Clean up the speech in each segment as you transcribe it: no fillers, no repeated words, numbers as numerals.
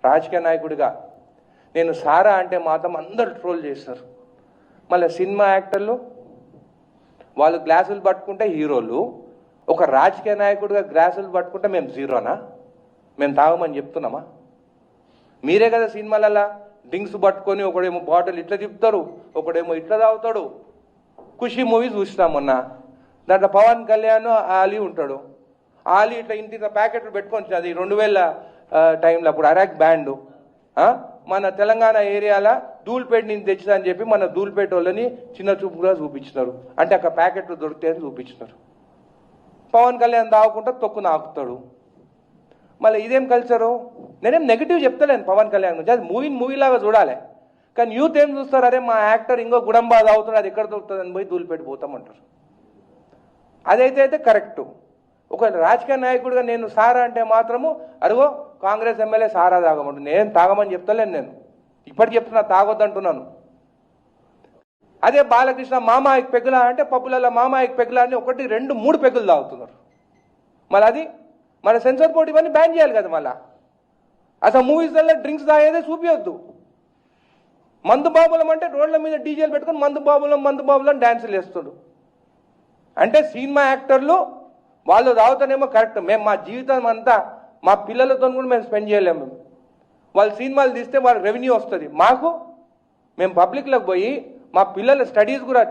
రాజకీయ నాయకుడిగా నేను సారా అంటే మాత్రం అందరూ ట్రోల్ చేస్తారు. మళ్ళీ సినిమా యాక్టర్లు వాళ్ళు గ్లాసులు పట్టుకుంటే హీరోలు, ఒక రాజకీయ నాయకుడిగా గ్లాసులు పట్టుకుంటే మేము జీరోనా? మేము తాగమని చెప్తున్నామా? మీరే కదా సినిమాలలో డ్రింక్స్ పట్టుకొని ఒకడేమో బాటిల్ ఇట్లా తిప్పుతారు, ఒకడేమో ఇట్లా తాగుతాడు. ఖుషి మూవీ చూసినాం మొన్న, దాంట్లో పవన్ కళ్యాణ్ ఆలీ ఉంటాడు. ఆలీ ఇట్లా ఇంటి ప్యాకెట్లు పెట్టుకొని, అది 2000 టైంలో అప్పుడు అరాక్ బ్యాండ్ మన తెలంగాణ ఏరియాలో ధూల్పేట నుంచి తెచ్చిందని చెప్పి మన ధూల్పేట వాళ్ళని చిన్న చూపుగా చూపించినారు. అంటే అక్కడ ప్యాకెట్లు దొరుకుతాయని చూపించినారు. పవన్ కళ్యాణ్ తాగుకుంటా తొక్కు నాకుతాడు. మళ్ళీ ఇదేం కల్చరు? నేనేం నెగిటివ్ చెప్తలేను పవన్ కళ్యాణ్ గురించి, అది మూవీలాగా చూడాలి. కానీ యూత్ ఏం చూస్తారు, అరే మా యాక్టర్ ఇంకో గుడంబా తాగుతాడు, అది ఎక్కడ దొరుకుతుంది అని పోయి ధూల్పేట పోతామంటారు. అదైతే కరెక్టు. ఒక రాజకీయ నాయకుడిగా నేను సారా అంటే మాత్రము అరుగో కాంగ్రెస్ ఎమ్మెల్యే సారా తాగమంటు, నేను తాగమని చెప్తలేను. నేను ఇప్పటికి చెప్తున్నా తాగొద్దంటున్నాను. అదే బాలకృష్ణ మామాయికి పెగ్గులా అంటే పప్పులలో మామాయికి పెగ్గులా అని 1, 2, 3 పెగ్గులు తాగుతున్నారు. మళ్ళీ అది మన సెన్సార్ బోర్డు ఇవన్నీ బ్యాన్ చేయాలి కదా. మళ్ళీ అసలు మూవీస్లలో డ్రింక్స్ తాగేదే చూపించొద్దు. మందు బాబులం అంటే రోడ్ల మీద డీజేలు పెట్టుకుని మందు బాబులం డ్యాన్సులు వేస్తుడు. అంటే సినిమా యాక్టర్లు వాళ్ళు తాగుతానేమో కరెక్ట్, మేము మా జీవితం అంతా మా పిల్లలతో కూడా మేము స్పెండ్ చేయలేము. వాళ్ళు సినిమాలు తీస్తే వాళ్ళకి రెవెన్యూ వస్తుంది. మేము పబ్లిక్లోకి పోయి మా పిల్లల స్టడీస్ కూడా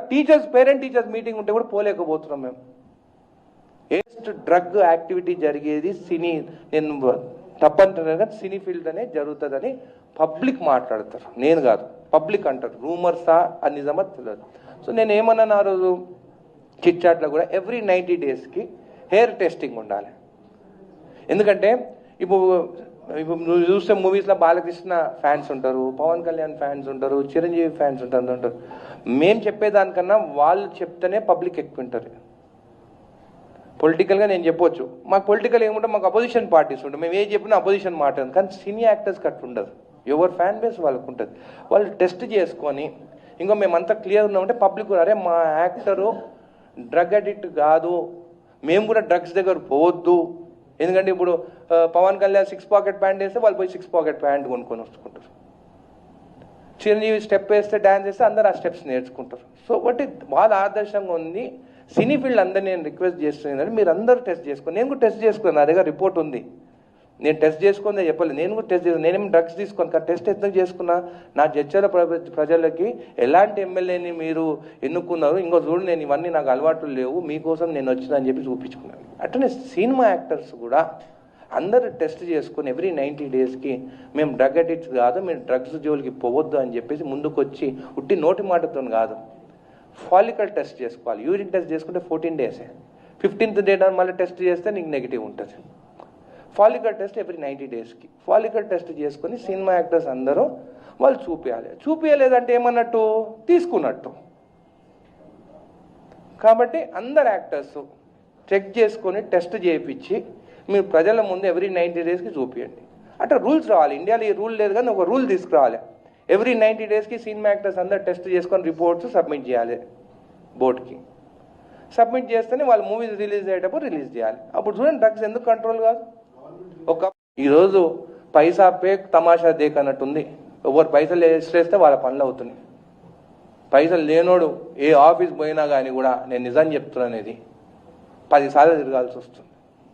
పేరెంట్ టీచర్స్ మీటింగ్ ఉంటే కూడా పోలేకపోతున్నాం. మేము డ్రగ్ యాక్టివిటీ జరిగేది సినీ, నేను తప్పంటున్నాను కానీ సినీ ఫీల్డ్ అనే జరుగుతుందని పబ్లిక్ మాట్లాడతారు, నేను కాదు. పబ్లిక్ అంటారు, రూమర్సా అని నిజమా తెలియదు. సో నేను ఏమన్నాను ఆ రోజు చిట్ చాట్లో కూడా, ఎవ్రీ 90 డేస్కి హెయిర్ టెస్టింగ్ ఉండాలి. ఎందుకంటే ఇప్పుడు నువ్వు చూస్తే మూవీస్లో బాలకృష్ణ ఫ్యాన్స్ ఉంటారు, పవన్ కళ్యాణ్ ఫ్యాన్స్ ఉంటారు, చిరంజీవి ఫ్యాన్స్ ఉంటారు. మేము చెప్పేదానికన్నా వాళ్ళు చెప్తేనే పబ్లిక్ ఎక్కువ ఉంటారు. పొలిటికల్గా నేను చెప్పొచ్చు, మాకు పొలిటికల్ ఏముంటే మాకు అపోజిషన్ పార్టీస్ ఉంటాయి, మేము ఏం చెప్పినా అపోజిషన్ మాట్లాడదు. కానీ సినీ యాక్టర్స్కి అట్లా ఉండదు, ఎవరు ఫ్యాన్ బేస్ వాళ్ళకు ఉంటుంది. వాళ్ళు టెస్ట్ చేసుకొని ఇంకో మేమంతా క్లియర్ ఉన్నామంటే పబ్లిక్ అరే మా యాక్టరు డ్రగ్ అడిక్ట్ కాదు, మేము కూడా డ్రగ్స్ దగ్గర పోవద్దు. ఎందుకంటే ఇప్పుడు పవన్ కళ్యాణ్ 6 పాకెట్ ప్యాంట్ వేస్తే వాళ్ళు పోయి 6 పాకెట్ ప్యాంట్ కొనుక్కొని వచ్చుకుంటారు. చిరంజీవి స్టెప్ వేస్తే డ్యాన్స్ చేస్తే అందరు ఆ స్టెప్స్ నేర్చుకుంటారు. సో ఒకటి వాళ్ళ ఆదర్శంగా ఉంది. సినీ ఫీల్డ్ అందరూ నేను రిక్వెస్ట్ చేస్తున్నాను, మీరు అందరూ టెస్ట్ చేసుకోండి. నేను కూడా టెస్ట్ చేసుకున్నాను, నా దగ్గర రిపోర్ట్ ఉంది. నేను టెస్ట్ చేసుకుందే చెప్పలేదు, నేను కూడా టెస్ట్ చేసుకున్నాను. నేనేమి డ్రగ్స్ తీసుకోను, కానీ టెస్ట్ ఎందుకు చేసుకున్నా, నా జడ్చల ప్రజలకి ఎలాంటి ఎమ్మెల్యేని మీరు ఎన్నుకున్నారు, ఇంకో చూడు నేను ఇవన్నీ నాకు అలవాట్లు లేవు, మీకోసం నేను వచ్చినా అని చెప్పి చూపించుకున్నాను. అట్లనే సినిమా యాక్టర్స్ కూడా అందరూ టెస్ట్ చేసుకుని ఎవ్రీ 90 డేస్కి మేము డ్రగ్ అడిక్ట్స్ కాదు, మీరు డ్రగ్స్ జోలికి పోవద్దు అని చెప్పేసి ముందుకు వచ్చి ఉట్టి నోటి మాటతో కాదు, ఫాలికల్ టెస్ట్ చేసుకోవాలి. యూరిన్ టెస్ట్ చేసుకుంటే 14 డేసే, 15th డే మళ్ళీ టెస్ట్ చేస్తే నీకు నెగిటివ్ ఉంటుంది. ఫాలికల్ టెస్ట్ ఎవ్రీ 90 డేస్కి ఫాలికల్ టెస్ట్ చేసుకొని సినిమా యాక్టర్స్ అందరూ వాళ్ళు చూపించలేదంటే ఏమన్నట్టు తీసుకున్నట్టు. కాబట్టి అందరు యాక్టర్స్ చెక్ చేసుకొని టెస్ట్ చేయించి మీరు ప్రజల ముందు ఎవ్రీ 90 డేస్కి చూపించండి. అట్లా రూల్స్ రావాలి. ఇండియాలో ఈ రూల్ లేదు కానీ ఒక రూల్ తీసుకురావాలి. ఎవ్రీ 90 డేస్కి సినిమా యాక్టర్స్ అందరు టెస్ట్ చేసుకొని రిపోర్ట్స్ సబ్మిట్ చేయాలి బోర్డుకి. సబ్మిట్ చేస్తేనే వాళ్ళు మూవీస్ రిలీజ్ అయ్యేటప్పుడు రిలీజ్ చేయాలి. అప్పుడు చూడండి డ్రగ్స్ ఎందుకు కంట్రోల్ కాదు. ఈరోజు పైసా పే తమాషా దేక్ అన్నట్టుంది. ఎవరు పైసలు వేస్తే వాళ్ళ పనులు అవుతున్నాయి. పైసలు లేనోడు ఏ ఆఫీస్ పోయినా కానీ కూడా నేను నిజం చెప్తున్నాను, ఇది 10 సార్లు తిరగాల్సి వస్తుంది.